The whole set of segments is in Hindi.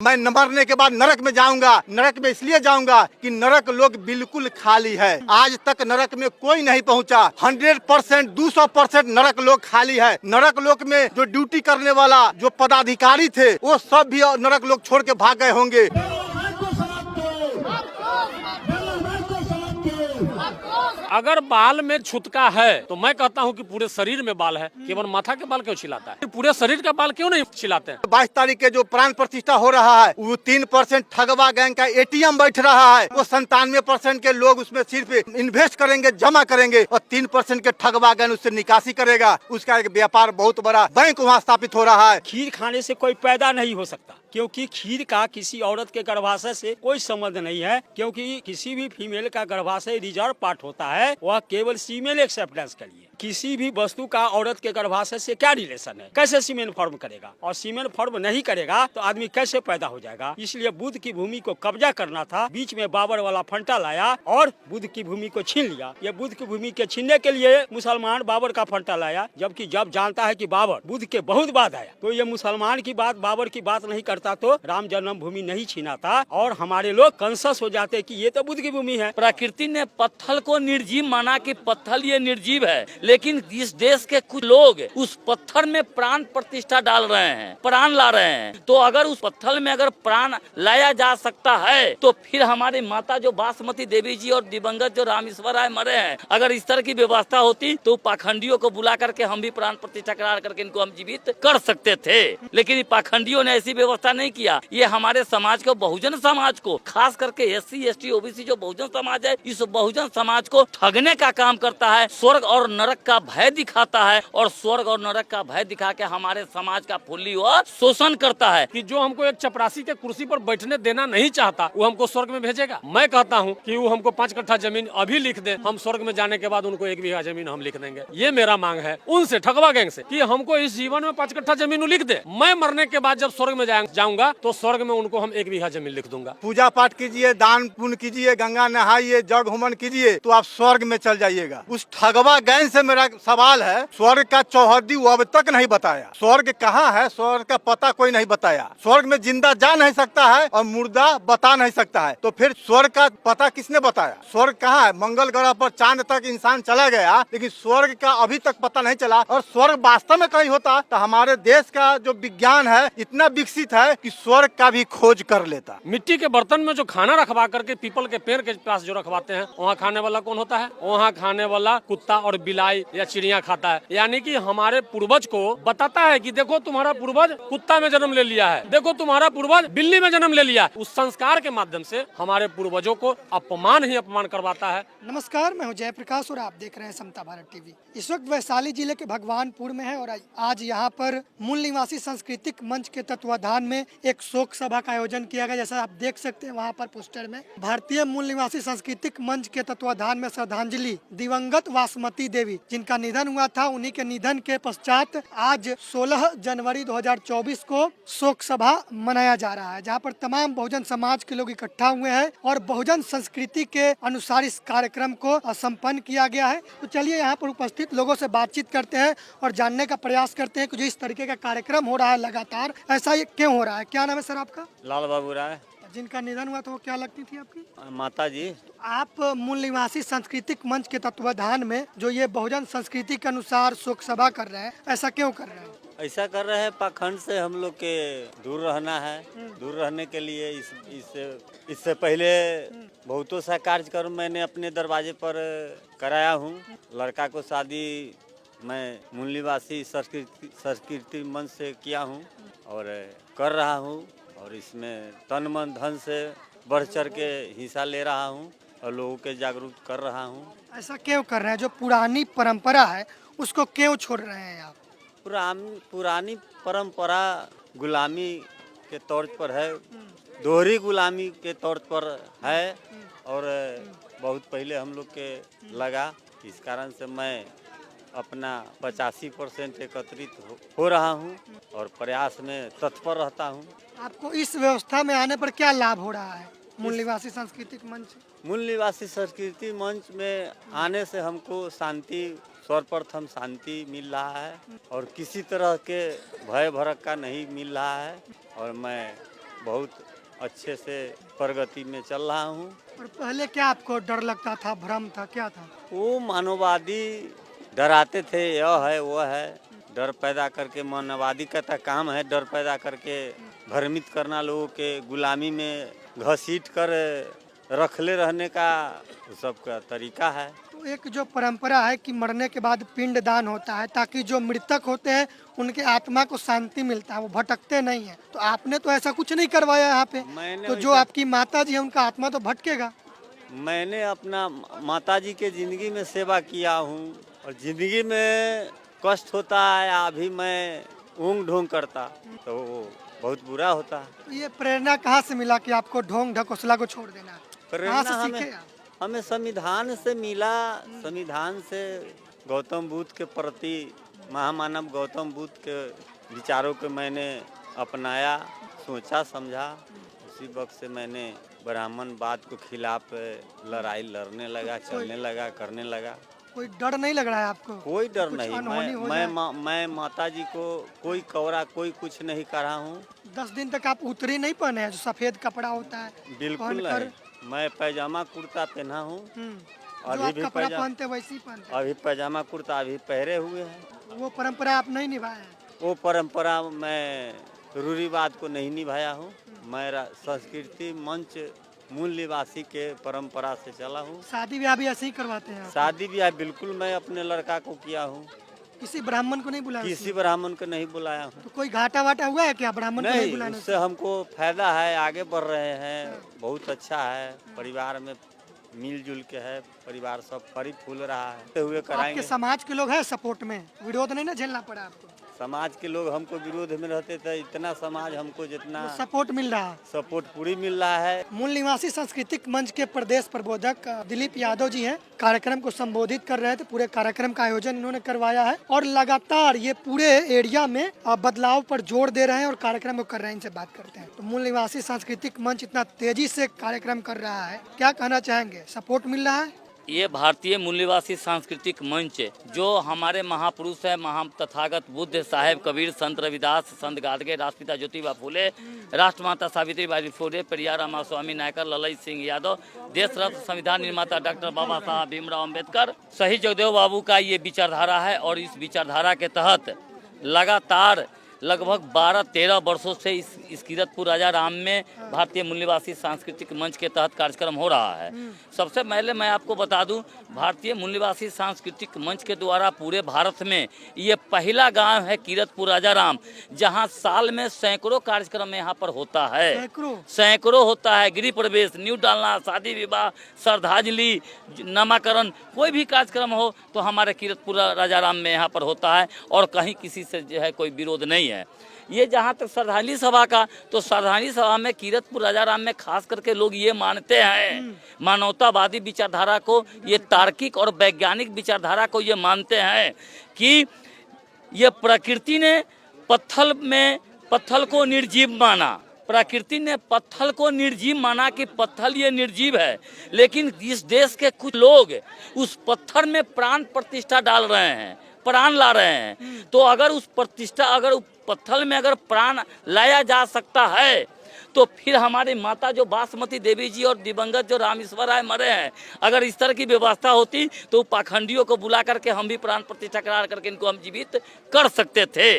मैं न मरने के बाद नरक में जाऊंगा। नरक में इसलिए जाऊंगा कि नरक लोग बिल्कुल खाली है। आज तक नरक में कोई नहीं पहुंचा। 100%, 200% नरक लोग खाली है। नरक लोक में जो ड्यूटी करने वाला जो पदाधिकारी थे वो सब भी नरक लोग छोड़ के भाग गए होंगे। अगर बाल में छुटका है तो मैं कहता हूं कि पूरे शरीर में बाल है, केवल माथा के बाल क्यों छिलाता है? पूरे शरीर का बाल क्यों नहीं छिलाते हैं? 22 तारीख के जो प्राण प्रतिष्ठा हो रहा है वो 3% ठगवा गैंग का एटीएम बैठ रहा है। वो 97% के लोग उसमें सिर्फ इन्वेस्ट करेंगे, जमा करेंगे और 3% के ठगवा गैंग उससे निकासी करेगा। उसका एक व्यापार बहुत बड़ा बैंक वहाँ स्थापित हो रहा है। खीर खाने से कोई पैदा नहीं हो सकता, क्योंकि खीर का किसी औरत के गर्भाशय से कोई संबंध नहीं है, क्योंकि किसी भी फीमेल का गर्भाशय रिजर्व पार्ट होता है, वह केवल फीमेल एक्सेप्टेंस के लिए। किसी भी वस्तु का औरत के गर्भाशय से क्या रिलेशन है? कैसे सीमेन फॉर्म करेगा? और सीमेन फॉर्म नहीं करेगा तो आदमी कैसे पैदा हो जाएगा? इसलिए बुद्ध की भूमि को कब्जा करना था। बीच में बाबर वाला फंटा लाया और बुद्ध की भूमि को छीन लिया। ये बुद्ध की भूमि के छीनने के लिए मुसलमान बाबर का फंटा लाया, जबकि जब जानता है कि बाबर बुद्ध के बहुत बाद आया तो ये मुसलमान की बात, बाबर की बात नहीं करता तो राम जन्मभूमि नहीं छीनाता और हमारे लोग कंसस हो जाते कि ये तो बुद्ध की भूमि है। प्रकृति ने पत्थर को निर्जीव माना कि पत्थर ये निर्जीव है, लेकिन इस देश के कुछ लोग उस पत्थर में प्राण प्रतिष्ठा डाल रहे हैं, प्राण ला रहे हैं। तो अगर उस पत्थर में अगर प्राण लाया जा सकता है तो फिर हमारी माता जो बासमती देवी जी और दिवंगत जो रामेश्वर राय मरे हैं, अगर इस तरह की व्यवस्था होती तो पाखंडियों को बुला करके हम भी प्राण प्रतिष्ठा करा करके इनको हम जीवित कर सकते थे। लेकिन पाखंडियों ने ऐसी व्यवस्था नहीं किया। ये हमारे समाज को, बहुजन समाज को, खास करके SC ST OBC जो बहुजन समाज है, इस बहुजन समाज को ठगने का काम करता है। स्वर्ग और नरक का भय दिखाता है और स्वर्ग और नरक का भय दिखा के हमारे समाज का फुल्ली और शोषण करता है। कि जो हमको एक चपरासी के कुर्सी पर बैठने देना नहीं चाहता वो हमको स्वर्ग में भेजेगा? मैं कहता हूँ कि वो हमको 5 कट्ठा जमीन अभी लिख दे, हम स्वर्ग में जाने के बाद उनको 1 बीघा जमीन हम लिख देंगे। ये मेरा मांग है उनसे, ठगवा गैंग से, कि हमको इस जीवन में 5 कट्ठा जमीन लिख दे। मैं मरने के बाद जब स्वर्ग में जाऊंगा तो स्वर्ग में उनको हम 1 बीघा जमीन लिख दूंगा। पूजा पाठ कीजिए, दान पुण्य कीजिए, गंगा नहाइए, जग होमन कीजिए तो आप स्वर्ग में चल जाइएगा। उस ठगवा गैंग से मेरा सवाल है, स्वर्ग का चौहद्दी वो अब तक नहीं बताया। स्वर्ग कहाँ है? स्वर्ग का पता कोई नहीं बताया। स्वर्ग में जिंदा जा नहीं सकता है और मुर्दा बता नहीं सकता है, तो फिर स्वर्ग का पता किसने बताया? स्वर्ग कहाँ है? मंगल ग्रह पर चांद तक इंसान चला गया, लेकिन स्वर्ग का अभी तक पता नहीं चला। और स्वर्ग वास्तव में कहीं होता तो हमारे देश का जो विज्ञान है इतना विकसित है कि स्वर्ग का भी खोज कर लेता। मिट्टी के बर्तन में जो खाना रखवा करके पीपल के पेड़ के पास जो रखवाते हैं, वहाँ खाने वाला कौन होता है? वहाँ खाने वाला कुत्ता और बिलाई या चिड़िया खाता है। यानी कि हमारे पूर्वज को बताता है कि देखो तुम्हारा पूर्वज कुत्ता में जन्म ले लिया है, देखो तुम्हारा पूर्वज बिल्ली में जन्म ले लिया। उस संस्कार के माध्यम से हमारे पूर्वजों को अपमान ही अपमान करवाता है। नमस्कार, मैं हूं जयप्रकाश और आप देख रहे हैं समता भारत टीवी। इस वक्त वैशाली जिले के भगवानपुर में है और आज यहाँ पर मूल निवासी सांस्कृतिक मंच के तत्वाधान में एक शोक सभा का आयोजन किया गया। जैसा आप देख सकते हैं वहाँ पर पोस्टर में भारतीय मूल निवासी सांस्कृतिक मंच के तत्वाधान में श्रद्धांजलि दिवंगत बासमती देवी जिनका निधन हुआ था, उन्हीं के निधन के पश्चात आज 16 जनवरी 2024 को शोक सभा मनाया जा रहा है, जहाँ पर तमाम बहुजन समाज के लोग इकट्ठा हुए हैं और बहुजन संस्कृति के अनुसार इस कार्यक्रम को संपन्न किया गया है। तो चलिए यहाँ पर उपस्थित लोगों से बातचीत करते हैं और जानने का प्रयास करते हैं कि जो इस तरीके का कार्यक्रम हो रहा है लगातार, ऐसा ये क्यों हो रहा है। क्या नाम है सर आपका? लाल बाबू राय। जिनका निधन हुआ था वो क्या लगती थी आपकी? माता जी। आप मूल निवासी सांस्कृतिक मंच के तत्वाधान में जो ये बहुजन संस्कृति के अनुसार शोक सभा कर रहे हैं, ऐसा क्यों कर रहे हैं? ऐसा कर रहे हैं, पाखंड से हम लोग के दूर रहना है। दूर रहने के लिए इससे पहले बहुतों सा कार्यक्रम मैंने अपने दरवाजे पर कराया हूँ। लड़का को शादी मैं मूल निवासी संस्कृति मंच से किया हूँ और कर रहा हूँ और इसमें तन मन धन से बढ़ चढ़ के हिस्सा ले रहा हूँ और लोगों के जागरूक कर रहा हूँ। ऐसा क्यों कर रहे हैं? जो पुरानी परंपरा है उसको क्यों छोड़ रहे हैं आप? पुरानी परंपरा गुलामी के तौर पर है, दोहरी गुलामी के तौर पर है और बहुत पहले हम लोग के लगा। इस कारण से मैं अपना 85% एकत्रित हो रहा हूँ और प्रयास में तत्पर रहता हूँ। आपको इस व्यवस्था में आने पर क्या लाभ हो रहा है? मूल निवासी सांस्कृतिक मंच, मूल निवासी संस्कृति मंच में आने से हमको शांति, सर्वप्रथम शांति मिल रहा है और किसी तरह के भय भड़क का नहीं मिल रहा है और मैं बहुत अच्छे से प्रगति में चल रहा हूँ। और पहले क्या आपको डर लगता था, भ्रम था, क्या था? वो मानववादी डराते थे, यह है वो है, डर पैदा करके, मानववादी का तो काम है डर पैदा करके भ्रमित करना, लोगों के गुलामी में घसीट कर रखले रहने का सबका तरीका है। तो एक जो परंपरा है कि मरने के बाद पिंड दान होता है ताकि जो मृतक होते हैं उनके आत्मा को शांति मिलता है, वो भटकते नहीं है। तो आपने तो ऐसा कुछ नहीं करवाया यहाँ पे, मैंने तो जो आपकी माता जी है उनका आत्मा तो भटकेगा। मैंने अपना माताजी के जिंदगी में सेवा किया हूँ, और जिंदगी में कष्ट होता है, अभी मैं ऊँग ढोंग करता तो वो बहुत बुरा होता है। तो ये प्रेरणा कहाँ से मिला कि आपको ढोंग ढकोसला को छोड़ देना? कहाँ से प्रेरणा सीखे आप? हमें संविधान से मिला। संविधान से गौतम बुद्ध के प्रति, महामानव गौतम बुद्ध के विचारों को मैंने अपनाया, सोचा समझा। उसी वक्त से मैंने ब्राह्मणवाद को खिलाफ लड़ाई लड़ने लगा, चलने लगा, करने लगा। कोई डर नहीं लग रहा है आपको? कोई डर कुछ नहीं। अनहोनी हो मैं माताजी को कोई कौरा, कोई कुछ नहीं कर रहा हूँ। 10 दिन तक आप उतरी नहीं पहने हैं जो सफेद कपड़ा होता है? बिल्कुल पहनकर- नहीं। मैं पैजामा कुर्ता पहना हूँ। जो अभी आप भी कपड़ा पैजामा, पहनते वैसे ही पहनते अभी पैजामा कुर्ता अभी पहरे हुए हैं। हैं। वो परंपरा आप नहीं निभाए हैं। वो परंपरा मैं रूढ़िवाद को नहीं निभाया हूँ। मैं संस्कृति मंच मूल निवासी के परंपरा से चला हूँ। शादी ब्याह भी ऐसे ही करवाते हैं आप? शादी ब्याह बिल्कुल मैं अपने लड़का को किया हूँ। किसी ब्राह्मण को नहीं बुलाया? किसी ब्राह्मण को नहीं बुलाया हूँ। तो कोई घाटा वाटा हुआ है क्या ब्राह्मण को नहीं नहीं, बुलाने उससे हमको फायदा है, आगे बढ़ रहे हैं, बहुत अच्छा है। परिवार में मिलजुल के है, परिवार सब फरी फूल रहा है। हुए आपके कराएंगे। समाज के लोग हैं सपोर्ट में, विरोध नहीं ना झेलना पड़ा आपको? समाज के लोग हमको विरोध में रहते थे, इतना समाज हमको जितना सपोर्ट मिल रहा है। सपोर्ट पूरी मिल रहा है। मूल निवासी सांस्कृतिक मंच के प्रदेश प्रबोधक दिलीप यादव जी हैं, कार्यक्रम को संबोधित कर रहे थे। पूरे कार्यक्रम का आयोजन इन्होंने करवाया है और लगातार ये पूरे एरिया में बदलाव पर जोर दे रहे हैं और कार्यक्रम को कर रहे हैं। इनसे बात करते हैं। तो मूल निवासी सांस्कृतिक मंच इतना तेजी से कार्यक्रम कर रहा है, क्या कहना चाहेंगे? सपोर्ट मिल रहा है? ये भारतीय मूल्यवासी सांस्कृतिक मंच जो हमारे महापुरुष है, महा तथागत बुद्ध साहेब, कबीर, संत रविदास, संत गाडगे, राष्ट्रपिता ज्योतिबा फूले, राष्ट्रमाता सावित्रीबाई फूले, पेरियार रामा स्वामी नायकर, ललित सिंह यादव, देश रत्न संविधान निर्माता डॉक्टर बाबा साहब भीमराव अम्बेडकर, शहीद जगदेव बाबू का ये विचारधारा है। और इस विचारधारा के तहत लगातार लगभग 12-13 वर्षों से इस कीरतपुर राजा राम में भारतीय मूल्यवासी सांस्कृतिक मंच के तहत कार्यक्रम हो रहा है। सबसे पहले मैं आपको बता दूं, भारतीय मूल्यवासी सांस्कृतिक मंच के द्वारा पूरे भारत में ये पहला गांव है कीरतपुर राजा राम, जहां साल में सैकड़ों कार्यक्रम यहाँ पर होता है। सैकड़ों होता है। गृह प्रवेश, न्यू डालना, शादी विवाह, श्रद्धांजलि, नामाकरण, कोई भी कार्यक्रम हो तो हमारे कीरतपुर राजा राम में यहाँ पर होता है और कहीं किसी से जो है कोई विरोध नहीं है। ये जहाँ तक श्रद्धांजलि सभा का, तो श्रद्धांजलि सभा में कीरतपुर राजा राम में खास करके लोग ये मानते हैं, मानवतावादी विचारधारा को, ये तार्किक और वैज्ञानिक विचारधारा को ये मानते हैं कि ये प्रकृति ने पत्थल को निर्जीव माना। प्रकृति ने पत्थल को निर्जीव माना कि पत्थल ये निर्जीव है, लेकिन इस देश के कुछ लोग उस पत्थर में प्राण प्रतिष्ठा डाल रहे हैं, प्राण ला रहे हैं। तो अगर उस प्रतिष्ठा, अगर उस पत्थर में अगर प्राण लाया जा सकता है तो फिर हमारी माता जो बासमती देवी जी और दिवंगत जो रामेश्वर राय मरे हैं, अगर इस तरह की व्यवस्था होती तो पाखंडियों को बुला करके हम भी प्राण प्रतिष्ठा करा करके इनको हम जीवित कर सकते थे।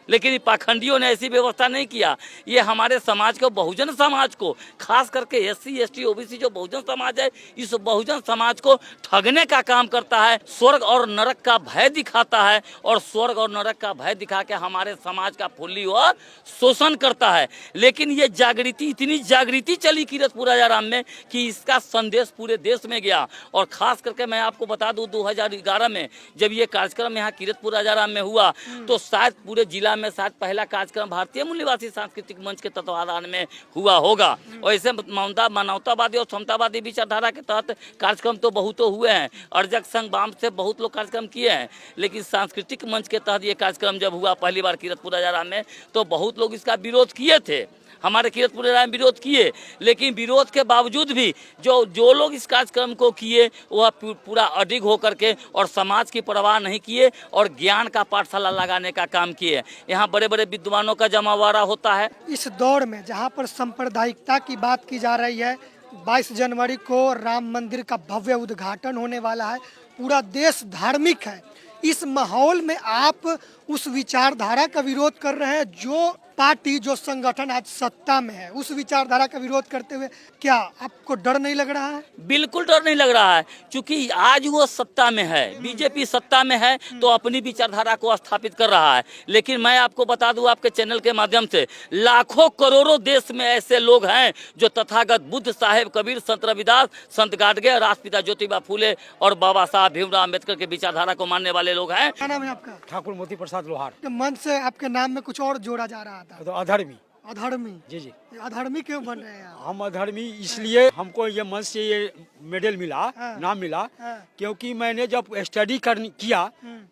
लेकिन पाखंडियों ने ऐसी व्यवस्था नहीं किया। ये हमारे समाज को, बहुजन समाज को, खास करके SC ST OBC जो बहुजन समाज है, इस बहुजन समाज को ठगने का काम करता है। स्वर्ग और नरक का भय दिखाता है और स्वर्ग और नरक का भय दिखा के हमारे समाज का फुल्ली और शोषण करता है। लेकिन ये जागृति, इतनी जागृति चली कीरतपुर राजा राम में कि इसका संदेश पूरे देश में गया। और खास करके मैं आपको बता दूं, 2011 में जब ये कार्यक्रम यहाँ कीरतपुर राजा राम में हुआ तो शायद पूरे जिला में शायद पहला कार्यक्रम भारतीय मूल्यवासी सांस्कृतिक मंच के तत्वाधान में हुआ होगा। और ऐसे मानवतावादी और समतावादी विचारधारा के तहत कार्यक्रम तो बहुत हुए हैं। अर्जक संघ बाम से बहुत लोग कार्यक्रम किए हैं, लेकिन सांस्कृतिक मंच के तहत ये कार्यक्रम जब हुआ पहली बार कीरतपुर राजा राम में तो बहुत लोग इसका विरोध किए थे। हमारे किरतपुर राय में विरोध किए, लेकिन विरोध के बावजूद भी जो लोग इस कार्यक्रम को किए वह पूरा अडिग होकर के और समाज की परवाह नहीं किए और ज्ञान का पाठशाला लगाने का काम किए। यहाँ बड़े बड़े विद्वानों का जमावड़ा होता है। इस दौर में जहाँ पर सांप्रदायिकता की बात की जा रही है, 22 जनवरी को राम मंदिर का भव्य उद्घाटन होने वाला है, पूरा देश धार्मिक है। इस माहौल में आप उस विचारधारा का विरोध कर रहे हैं जो पार्टी, जो संगठन आज सत्ता में है, उस विचारधारा का विरोध करते हुए क्या आपको डर नहीं लग रहा है? बिल्कुल डर नहीं लग रहा है, क्योंकि आज वो सत्ता में है, बीजेपी सत्ता में है तो अपनी विचारधारा को स्थापित कर रहा है। लेकिन मैं आपको बता दूं आपके चैनल के माध्यम से, लाखों करोड़ों देश में ऐसे लोग हैं जो तथागत बुद्ध साहेब, कबीर, संत रविदास, संत गाडगे, राष्ट्रपिता ज्योतिबा फूले और बाबा साहब भीमराव अम्बेडकर के विचारधारा को मानने वाले लोग हैं। क्या नाम है आपका? ठाकुर मोती प्रसाद लोहार। के मन से आपके नाम में कुछ और जोड़ा जा रहा था, तो अधर्मी। अधर्मी? जी जी, अधर्मी क्यों बन रहे हैं आप? हम अधर्मी इसलिए हमको ये मंच से ये मेडल मिला, हाँ। नाम मिला, हाँ। क्योंकि मैंने जब स्टडी किया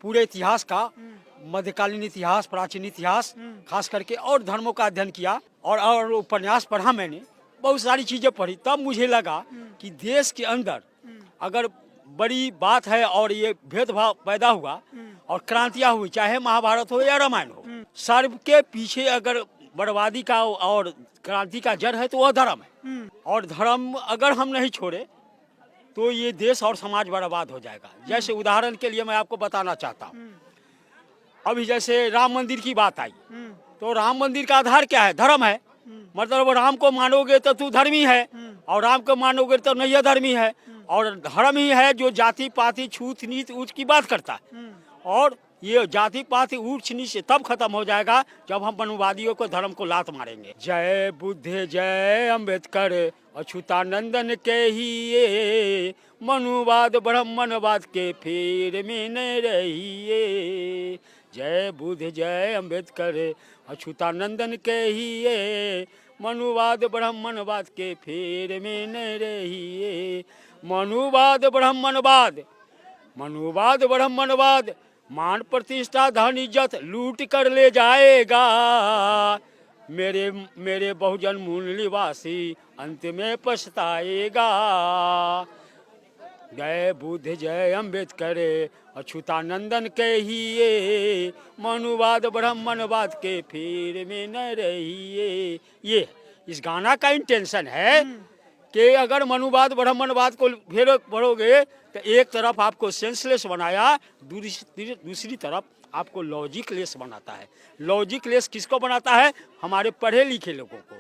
पूरे इतिहास का, मध्यकालीन इतिहास, प्राचीन इतिहास खास करके, और धर्मों का अध्ययन किया और उपन्यास पढ़ा मैंने, बहुत सारी चीजें पढ़ी, तब मुझे लगा कि देश के अंदर अगर बड़ी बात है और ये भेदभाव पैदा हुआ और क्रांतियां हुई, चाहे महाभारत हो या रामायण हो, सर्व के पीछे अगर बर्बादी का और क्रांति का जड़ है तो वह धर्म है। और धर्म अगर हम नहीं छोड़े तो ये देश और समाज बर्बाद हो जाएगा। जैसे उदाहरण के लिए मैं आपको बताना चाहता हूँ, अभी जैसे राम मंदिर की बात आई, तो राम मंदिर का आधार क्या है? धर्म है। मतलब राम को मानोगे तो तू धर्मी है, और राम को मानोगे तो नहीं धर्मी है। और धर्म ही है जो जाति पाति छूत नीच ऊंच की बात करता है। और ये जाति पाति ऊंच नीच तब खत्म हो जाएगा जब हम मनुवादियों को धर्म को लात मारेंगे। जय बुद्ध जय अम्बेडकर अच्युतानंदन के ही ये, मनुवाद ब्राह्मणवाद के फेर में न रहिए। जय बुद्ध जय अम्बेडकर अच्युतानंदन के ही ये, मनुवाद ब्राह्मणवाद के फेर में न रहिए। मनुवाद ब्राह्मणवाद, मनुवाद ब्राह्मणवाद मान प्रतिष्ठा धन इज्जत लूट कर ले जाएगा। मेरे बहुजन मूल निवासी अंत में पछताएगा। जय बुद्ध जय अम्बेडकर अच्युतानंदन के ही ये, मनुवाद ब्राह्मणवाद के फेर में न रहिए। ये इस गाना का इंटेंशन है कि अगर मनुवाद ब्राह्मणवाद को फेर पढ़ोगे तो एक तरफ आपको सेंसलेस बनाया, दूसरी तरफ आपको लॉजिकलेस बनाता है। लॉजिकलेस किसको बनाता है? हमारे पढ़े लिखे लोगों को।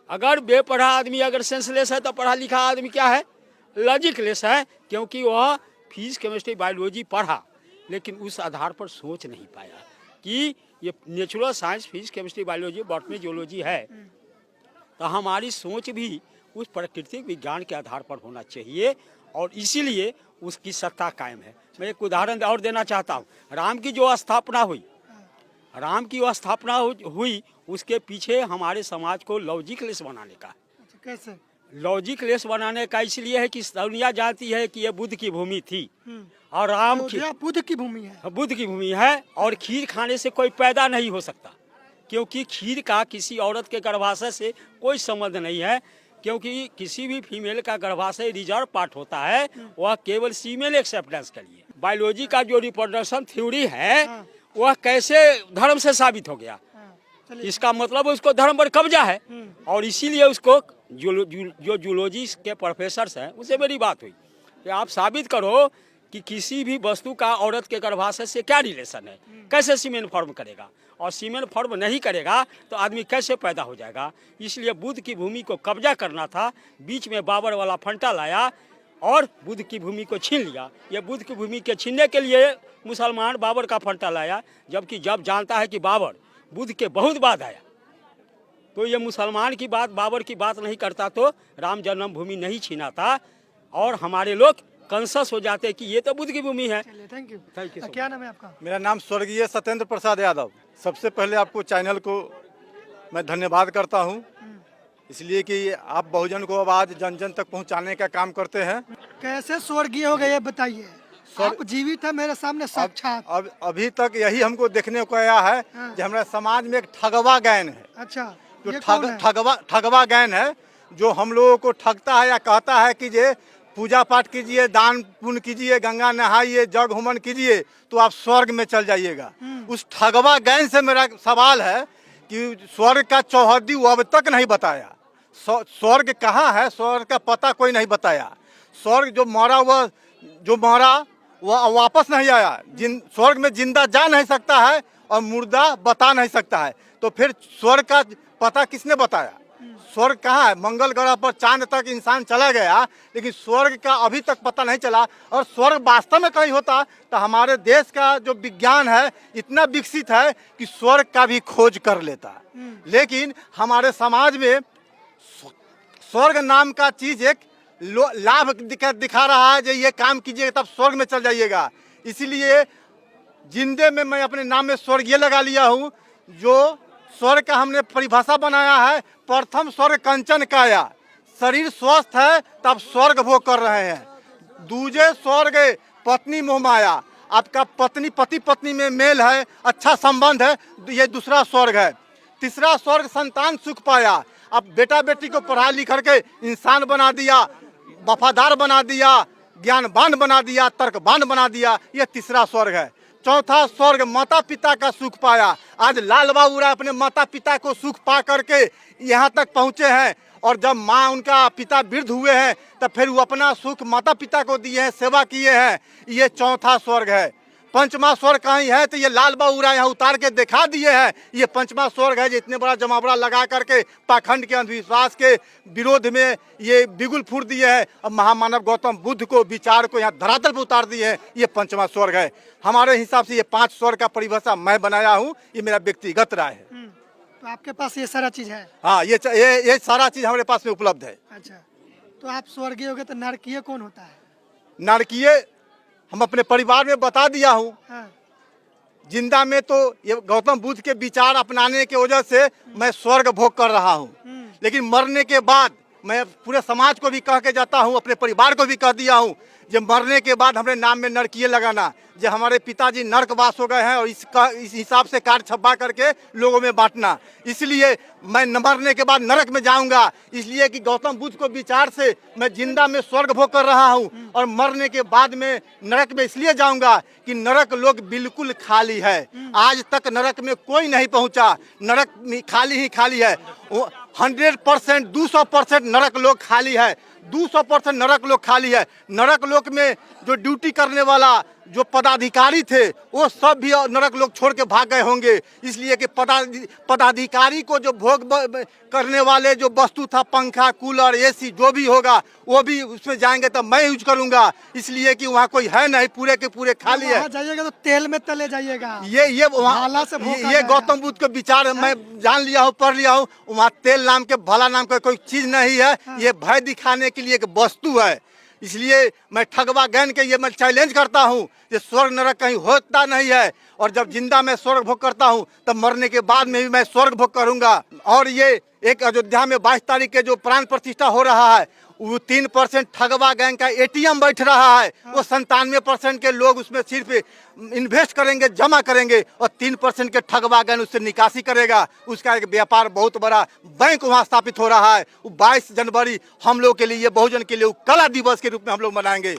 अगर बेपढ़ा आदमी अगर सेंसलेस है तो पढ़ा लिखा आदमी क्या है? लॉजिकलेस है, क्योंकि वह फिजिक्स केमिस्ट्री बायोलॉजी पढ़ा लेकिन उस आधार पर सोच नहीं पाया कि ये natural science physics chemistry biology botany geology है। तो हमारी सोच भी उस प्राकृतिक विज्ञान के आधार पर होना चाहिए, और इसीलिए उसकी सत्ता कायम है। मैं एक उदाहरण और देना चाहता हूँ। राम की जो स्थापना हुई, राम की वो स्थापना हुई, उसके पीछे हमारे समाज को लॉजिकलेस बनाने का। कैसे लॉजिकलेस बनाने का? इसलिए है कि दुनिया जानती है कि ये बुद्ध की भूमि थी और राम की बुद्ध की भूमि है, बुद्ध की भूमि है, और खीर खाने से कोई पैदा नहीं हो सकता, क्योंकि खीर का किसी औरत के गर्भाशय से कोई संबंध नहीं है, क्योंकि किसी भी फीमेल का गर्भाशय रिजर्व पार्ट होता है, वह केवल फीमेल एक्सेप्टेंस के लिए। बायोलॉजी का जो रिप्रोडक्शन थ्योरी है वह कैसे धर्म से साबित हो गया? इसका मतलब उसको धर्म पर कब्जा है, और इसीलिए उसको जो जूलॉजी के प्रोफेसर हैं उनसे मेरी बात हुई कि आप साबित करो कि किसी भी वस्तु का औरत के गर्भाशय से क्या रिलेशन है, कैसे सीमेन फॉर्म करेगा, और सीमेन फॉर्म नहीं करेगा तो आदमी कैसे पैदा हो जाएगा। इसलिए बुद्ध की भूमि को कब्जा करना था, बीच में बाबर वाला फंटा लाया और बुद्ध की भूमि को छीन लिया। ये बुद्ध की भूमि के छीनने के लिए मुसलमान बाबर का फंटा लाया, जबकि जब जानता है कि बाबर बुद्ध के बहुत बाद आया तो ये मुसलमान की बात, बाबर की बात नहीं करता तो राम जन्मभूमि नहीं छीना था, और हमारे लोग कंसस हो जाते कि ये तो बुद्ध की भूमि है। Thank you. Thank you. क्या नाम है आपका? मेरा नाम स्वर्गीय सत्येंद्र प्रसाद यादव। सबसे पहले आपको चैनल को मैं धन्यवाद करता हूं, इसलिए कि आप बहुजन को आवाज जन जन तक पहुंचाने का काम करते हैं। कैसे स्वर्गीय हो गए बताइए? आप जीवित है मेरे सामने साक्षात। अब अभी तक यही हमको देखने को आया है कि हमारे समाज में एक ठगवा गैंग है। अच्छा, जो ये कौन है? ठगवा गैंग है, जो हम लोगों को ठगता है या कहता है कि ये पूजा पाठ कीजिए, दान पुण्य कीजिए, गंगा नहाइए, जग होमन कीजिए तो आप स्वर्ग में चल जाइएगा। उस ठगवा गैंग से मेरा सवाल है कि स्वर्ग का चौहद्दी वो अब तक नहीं बताया। स्वर्ग कहाँ है, स्वर्ग का पता कोई नहीं बताया। स्वर्ग जो मरा वो वापस नहीं आया। स्वर्ग में जिंदा जा नहीं सकता है और मुर्दा बता नहीं सकता है, तो फिर स्वर्ग का पता किसने बताया? स्वर्ग कहाँ है? मंगल ग्रह पर चांद तक इंसान चला गया, लेकिन स्वर्ग का अभी तक पता नहीं चला। और स्वर्ग वास्तव में कहीं होता तो हमारे देश का जो विज्ञान है इतना विकसित है कि स्वर्ग का भी खोज कर लेता। लेकिन हमारे समाज में स्वर्ग नाम का चीज एक लाभ दिखा रहा है, जो ये काम कीजिएगा तब स्वर्ग में चल जाइएगा। इसीलिए जिंदे में मैं अपने नाम में स्वर्ग ये लगा लिया हूँ। जो स्वर्ग का हमने परिभाषा बनाया है, प्रथम स्वर्ग कंचन काया, शरीर स्वस्थ है तब स्वर्ग भोग कर रहे हैं। दूजे स्वर्ग पत्नी मोह माया, आपका पति पत्नी में मेल है, अच्छा संबंध है, ये दूसरा स्वर्ग है। तीसरा स्वर्ग संतान सुख पाया, अब बेटा बेटी को पढ़ा लिख करके इंसान बना दिया, वफादार बना दिया, ज्ञानवान बना दिया, तर्कवान बना दिया, ये तीसरा स्वर्ग है। चौथा स्वर्ग माता पिता का सुख पाया। आज लाल बाबू राय अपने माता पिता को सुख पा करके यहाँ तक पहुँचे हैं, और जब माँ उनका पिता वृद्ध हुए हैं तब फिर वो अपना सुख माता पिता को दिए हैं, सेवा किए हैं, ये चौथा स्वर्ग है। पंचमा स्वर्ग कहीं है तो ये लाल बाबू राय यहाँ उतार के दिखा दिए हैं, ये पंचमा स्वर्ग है। जो इतने बड़ा जमावड़ा लगा करके पाखंड के अंधविश्वास के विरोध में ये बिगुल फूट दिए हैं, अब महामानव गौतम बुद्ध को विचार को यहाँ धरातल पर उतार दिए हैं, ये पंचमा स्वर्ग है। हमारे हिसाब से ये 5 स्वर्ग का परिभाषा मैं बनाया हूँ, ये मेरा व्यक्तिगत राय है। तो आपके पास ये सारा चीज है? हाँ, ये सारा चीज हमारे पास में उपलब्ध है। अच्छा, तो आप स्वर्गीय हो गए, तो नरकीय कौन होता है? नरकीय हम अपने परिवार में बता दिया हूँ। हाँ। जिंदा में तो ये गौतम बुद्ध के विचार अपनाने की वजह से मैं स्वर्ग भोग कर रहा हूँ, लेकिन मरने के बाद मैं पूरे समाज को भी कह के जाता हूँ, अपने परिवार को भी कह दिया हूँ, जब मरने के बाद हमारे नाम में नरकीय लगाना। जो हमारे पिताजी नरकवास हो गए हैं और इस हिसाब से कार्ड छपा करके लोगों में बांटना। इसलिए मैं मरने के बाद नरक में जाऊंगा, इसलिए कि गौतम बुद्ध को विचार से मैं जिंदा में स्वर्ग भोग कर रहा हूं, और मरने के बाद में नरक में इसलिए जाऊंगा कि नरक लोग बिल्कुल खाली है। आज तक नरक में कोई नहीं पहुंचा, नरक खाली ही खाली है। 100% 200% नरक लोग खाली है, 200% नरक लोग खाली है। नरक लोक में जो ड्यूटी करने वाला जो पदाधिकारी थे वो सब भी नरक लोग छोड़ के भाग गए होंगे, इसलिए कि पदाधिकारी को जो भोग करने वाले जो वस्तु था, पंखा, कूलर, एसी जो भी होगा वो भी उसमें जाएंगे तो मैं यूज करूंगा, इसलिए कि वहाँ कोई है नहीं, पूरे के पूरे खाली है। जाइएगा तो तेल में तले जाइएगा। ये गौतम बुद्ध के विचार मैं जान लिया हूँ, पढ़ लिया हूँ। वहाँ तेल नाम के भला नाम का कोई चीज नहीं है, ये भय दिखाने के लिए एक वस्तु है। इसलिए मैं ठगवा गैंग के ये मैं चैलेंज करता हूँ, ये स्वर्ग नरक कहीं होता नहीं है, और जब जिंदा मैं स्वर्ग भोग करता हूँ तब मरने के बाद में भी मैं स्वर्ग भोग करूँगा। और ये एक अयोध्या में 22 तारीख के जो प्राण प्रतिष्ठा हो रहा है, वो 3% ठगवा गैंग का ATM बैठ रहा है, वो 97% के लोग उसमें सिर्फ इन्वेस्ट करेंगे, जमा करेंगे, और 3% के ठगवा गैंग उससे निकासी करेगा। उसका एक व्यापार बहुत बड़ा बैंक वहाँ स्थापित हो रहा है। 22 जनवरी हम लोग के लिए, बहुजन के लिए कला दिवस के रूप में हम लोग मनाएंगे।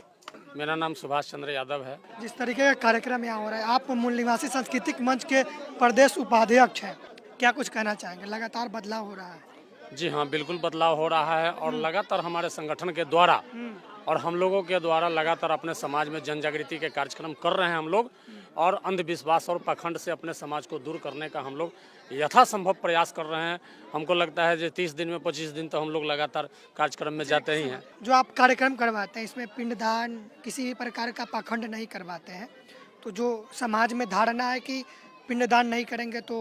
मेरा नाम सुभाष चंद्र यादव है। जिस तरीके का कार्यक्रम यहाँ हो रहा है, आप मूल निवासी सांस्कृतिक मंच के प्रदेश उपाध्यक्ष हैं, क्या कुछ कहना चाहेंगे? लगातार बदलाव हो रहा है। जी हाँ, बिल्कुल बदलाव हो रहा है, और लगातार हमारे संगठन के द्वारा और हम लोगों के द्वारा लगातार अपने समाज में जन जागृति के कार्यक्रम कर रहे हैं हम लोग, और अंधविश्वास और पाखंड से अपने समाज को दूर करने का हम लोग यथासंभव प्रयास कर रहे हैं। हमको लगता है जो 30 दिन में 25 दिन तो हम लोग लगातार कार्यक्रम में जाते ही हैं। जो आप कार्यक्रम करवाते हैं इसमें पिंडदान, किसी भी प्रकार का पाखंड नहीं करवाते हैं, तो जो समाज में धारणा है कि पिंडदान नहीं करेंगे तो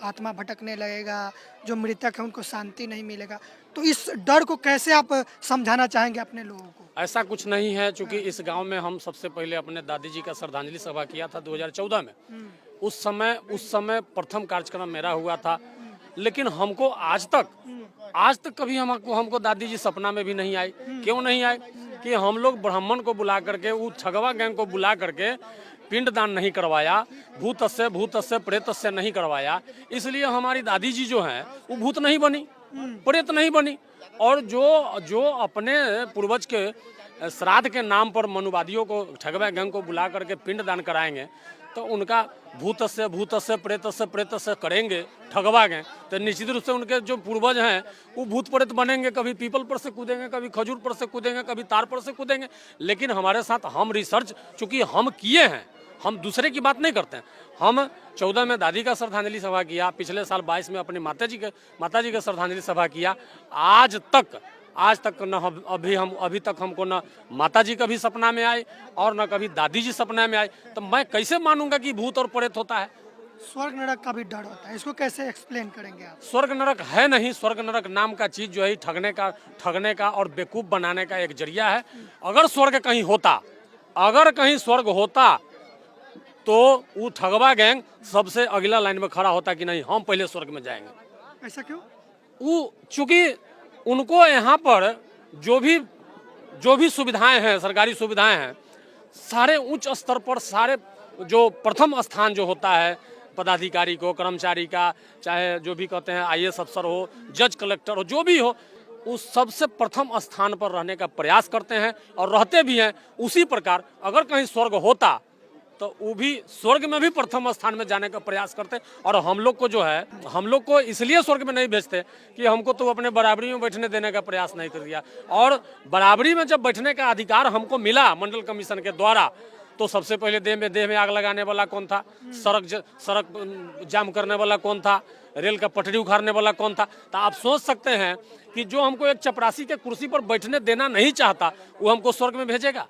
आत्मा भटकने लगेगा, जो मृतक है उनको शांति नहीं मिलेगा, तो इस डर को कैसे आप समझाना चाहेंगे अपने लोगों को? ऐसा कुछ नहीं है, चूंकि इस गांव में हम सबसे पहले अपने दादी जी का श्रद्धांजलि सभा किया था 2014 में। उस समय प्रथम कार्यक्रम मेरा हुआ था, लेकिन हमको आज तक कभी हमको दादी जी सपना में भी नहीं आई। क्यों नहीं आए? कि हम लोग ब्राह्मण को बुला करके, वो ठगवा गैंग को बुला करके पिंडदान नहीं करवाया, भूतस्य प्रेतस्य नहीं करवाया, इसलिए हमारी दादी जी जो हैं वो भूत नहीं बनी, प्रेत नहीं बनी। और जो अपने पूर्वज के श्राद्ध के नाम पर मनुवादियों को, ठगवा गैंग को बुला करके पिंडदान कराएंगे तो उनका भूतस्य प्रेतस्य करेंगे ठगवा गए, तो निश्चित रूप से उनके जो पूर्वज हैं वो भूत प्रेत बनेंगे। कभी पीपल पर से कूदेंगे, कभी खजूर पर से कूदेंगे, कभी तार पर से कूदेंगे। लेकिन हमारे साथ हम रिसर्च चूंकि हम किए हैं, हम दूसरे की बात नहीं करते हैं। हम 14 में दादी का श्रद्धांजलि सभा किया, पिछले साल 22 में अपनी माता जी का श्रद्धांजलि सभा किया। आज तक न अभी तक हमको न माता जी कभी सपना में आए और न कभी दादी जी सपना में आए, तो मैं कैसे मानूंगा कि भूत और प्रेत होता है। स्वर्ग नरक का भी डर होता है, इसको कैसे एक्सप्लेन करेंगे आप? स्वर्ग नरक है नहीं, स्वर्ग नरक नाम का चीज जो है ठगने का और बेवकूफ बनाने का एक जरिया है। अगर कहीं स्वर्ग होता तो वो ठगवा गैंग सबसे अगला लाइन में खड़ा होता कि नहीं हम पहले स्वर्ग में जाएंगे। ऐसा क्यों? वो चूंकि उनको यहाँ पर जो भी सुविधाएं हैं, सरकारी सुविधाएं हैं, सारे उच्च स्तर पर, सारे जो प्रथम स्थान जो होता है पदाधिकारी को, कर्मचारी का, चाहे जो भी कहते हैं IAS अफसर हो, जज कलेक्टर हो, जो भी हो, उस सबसे प्रथम स्थान पर रहने का प्रयास करते हैं और रहते भी हैं। उसी प्रकार अगर कहीं स्वर्ग होता तो वो भी स्वर्ग में भी प्रथम स्थान में जाने का प्रयास करते। और हम लोग को जो है, हम लोग को इसलिए स्वर्ग में नहीं भेजते कि हमको तो अपने बराबरी में बैठने देने का प्रयास नहीं कर दिया। और बराबरी में जब बैठने का अधिकार हमको मिला मंडल कमीशन के द्वारा, तो सबसे पहले देह में आग लगाने वाला कौन था, सड़क जाम करने वाला कौन था, रेल का पटरी उखाड़ने वाला कौन था। तो आप सोच सकते हैं कि जो हमको एक चपरासी के कुर्सी पर बैठने देना नहीं चाहता वो हमको स्वर्ग में भेजेगा।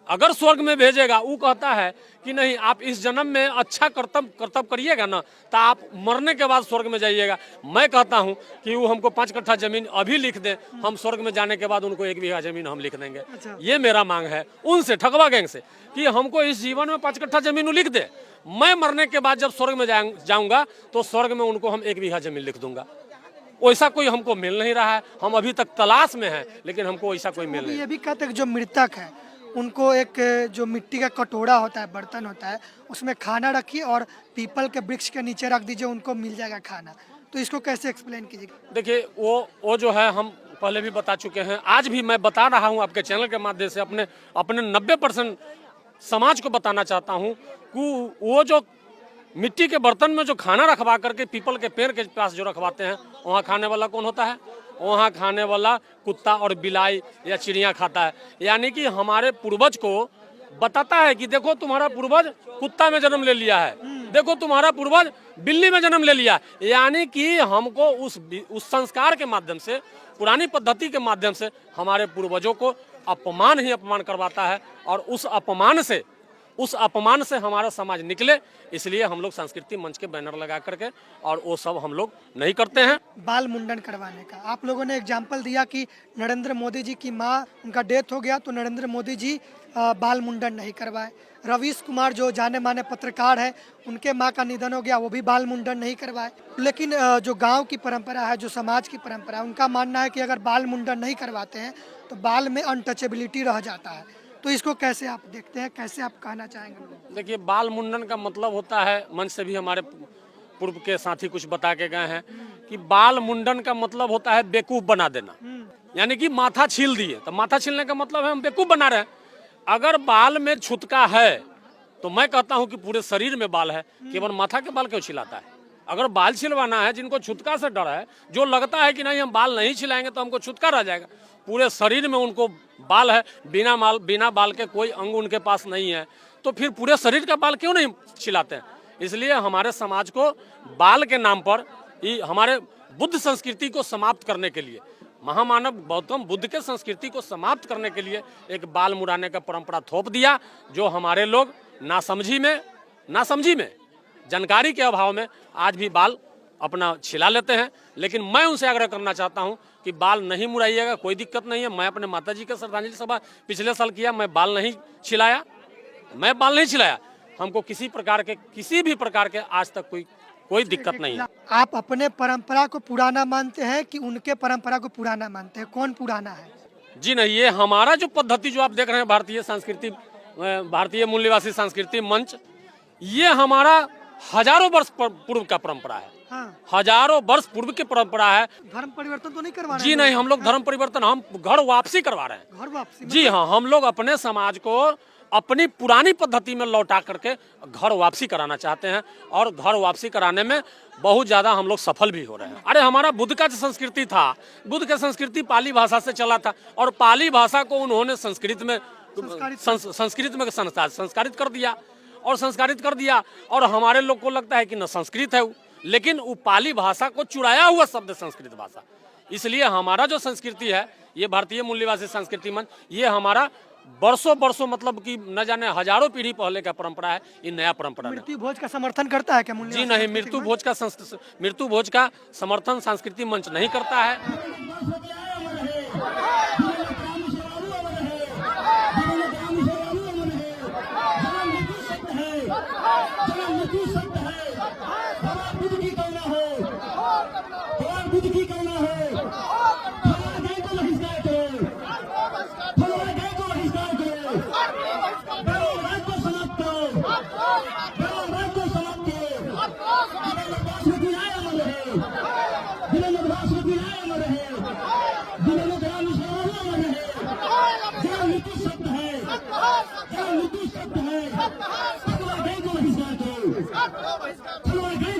अगर स्वर्ग में भेजेगा, वो कहता है कि नहीं आप इस जन्म में अच्छा कर्तव्य करिएगा ना, तो आप मरने के बाद स्वर्ग में जाइएगा। मैं कहता हूं कि वो हमको 5 कट्ठा जमीन अभी लिख दे, हम स्वर्ग में जाने के बाद उनको 1 बीघा जमीन हम लिख देंगे। ये मेरा मांग है उनसे, ठगवा गैंग से, कि हमको इस जीवन में 5 कट्ठा जमीन लिख दे। मैं मरने के बाद जब स्वर्ग में जाऊंगा तो स्वर्ग में उनको हम 1 बीघा जमीन लिख दूंगा। वैसा कोई हमको मिल नहीं रहा है, हम अभी तक तलाश में हैं, लेकिन हमको ऐसा कोई मिल नहीं। ये भी कहते हैं कि जो मृतक है उनको एक जो मिट्टी का कटोरा होता है, बर्तन होता है, उसमें खाना रखिए और पीपल के वृक्ष के नीचे रख दीजिए, उनको मिल जाएगा खाना। तो इसको कैसे एक्सप्लेन कीजिए? देखिए वो जो है हम पहले भी बता चुके हैं, आज भी मैं बता रहा हूं आपके चैनल के माध्यम से, अपने 90% समाज को बताना चाहता हूं कि वो जो मिट्टी के बर्तन में जो खाना रखवा करके पीपल के पेड़ के पास जो रखवाते हैं, वहाँ खाने वाला कौन होता है? वहाँ खाने वाला कुत्ता और बिलाई या चिड़िया खाता है। यानी कि हमारे पूर्वज को बताता है कि देखो तुम्हारा पूर्वज कुत्ता में जन्म ले लिया है, देखो तुम्हारा पूर्वज बिल्ली में जन्म ले लिया। यानी कि हमको उस संस्कार के माध्यम से, पुरानी पद्धति के माध्यम से हमारे पूर्वजों को अपमान ही अपमान करवाता है। और उस अपमान से हमारा समाज निकले, इसलिए हम लोग संस्कृति मंच के बैनर लगा करके, और वो सब हम लोग नहीं करते हैं। बाल मुंडन करवाने का आप लोगों ने एग्जाम्पल दिया कि नरेंद्र मोदी जी की माँ, उनका डेथ हो गया तो नरेंद्र मोदी जी बाल मुंडन नहीं करवाए। रवीश कुमार जो जाने माने पत्रकार है, उनके माँ का निधन हो गया, वो भी बाल मुंडन नहीं करवाए। लेकिन जो गाँव की परंपरा है, जो समाज की परंपरा है, उनका मानना है कि अगर बाल मुंडन नहीं करवाते हैं तो बाल में अनटचेबिलिटी रह जाता है। तो इसको कैसे आप देखते हैं, कैसे आप कहना चाहेंगे? देखिए, बाल मुंडन का मतलब होता है, मंच से भी हमारे पूर्व के साथी कुछ बता के गए हैं कि बाल मुंडन का मतलब होता है बेवकूफ बना देना। यानी कि माथा छील दिए, तो माथा छीलने का मतलब है हम बेवकूफ बना रहे हैं। अगर बाल में छुटका है तो मैं कहता हूं कि पूरे शरीर में बाल है, केवल माथा के बाल क्यों छिलाता है? अगर बाल छिलवाना है, जिनको छुटका से डर है, जो लगता है कि नहीं हम बाल नहीं छिलाएंगे तो हमको छुटका रह जाएगा, पूरे शरीर में उनको बाल है, बिना बाल के कोई अंग उनके पास नहीं है, तो फिर पूरे शरीर का बाल क्यों नहीं छिलाते हैं? इसलिए हमारे समाज को बाल के नाम पर हमारे बुद्ध संस्कृति को समाप्त करने के लिए, महामानव गौतम बुद्ध के संस्कृति को समाप्त करने के लिए एक बाल मुड़ाने का परंपरा थोप दिया, जो हमारे लोग नासमझी में जानकारी के अभाव में आज भी बाल अपना छिला लेते हैं। लेकिन मैं उनसे आग्रह करना चाहता हूं कि बाल नहीं मुड़ाइएगा, कोई दिक्कत नहीं है। मैं अपने माताजी का श्रद्धांजलि सभा पिछले साल किया, मैं बाल नहीं छिलाया। हमको किसी भी प्रकार के आज तक कोई दिक्कत नहीं है। आप अपने परंपरा को पुराना मानते हैं कि उनके परंपरा को पुराना मानते हैं? कौन पुराना है? जी नहीं, ये हमारा जो पद्धति जो आप देख रहे हैं, भारतीय संस्कृति भारतीय मूल निवासी सांस्कृतिक मंच, ये हमारा हजारों वर्ष पूर्व का परंपरा है। हाँ। हजारों वर्ष पूर्व की परंपरा है। धर्म परिवर्तन तो नहीं करवा रहे जी हैं? नहीं, हम लोग धर्म परिवर्तन, हम घर वापसी करवा रहे हैं। घर वापसी जी हाँ, हम लोग अपने समाज को अपनी पुरानी पद्धति में लौटा करके घर वापसी कराना चाहते हैं, और घर वापसी कराने में बहुत ज्यादा हम लोग सफल भी हो रहे हैं। अरे हमारा बुद्ध का जो संस्कृति था, बुद्ध का संस्कृति पाली भाषा से चला था, और पाली भाषा को उन्होंने संस्कृत में संस्कारित कर दिया, और संस्कारित कर दिया। और हमारे लोग को लगता है कि न संस्कृत है वो, लेकिन वो पाली भाषा को चुराया हुआ शब्द संस्कृत भाषा। इसलिए हमारा जो संस्कृति है, ये भारतीय मूल निवासी संस्कृति मंच, ये हमारा वर्षों मतलब कि न जाने हजारों पीढ़ी पहले का परंपरा है। ये नया परंपरा नहीं। मृत्यु भोज का समर्थन करता है क्या मूल जी निवासी नहीं, सांस्कृतिक मृत्यु भोज का समर्थन सांस्कृतिक मंच नहीं करता है। है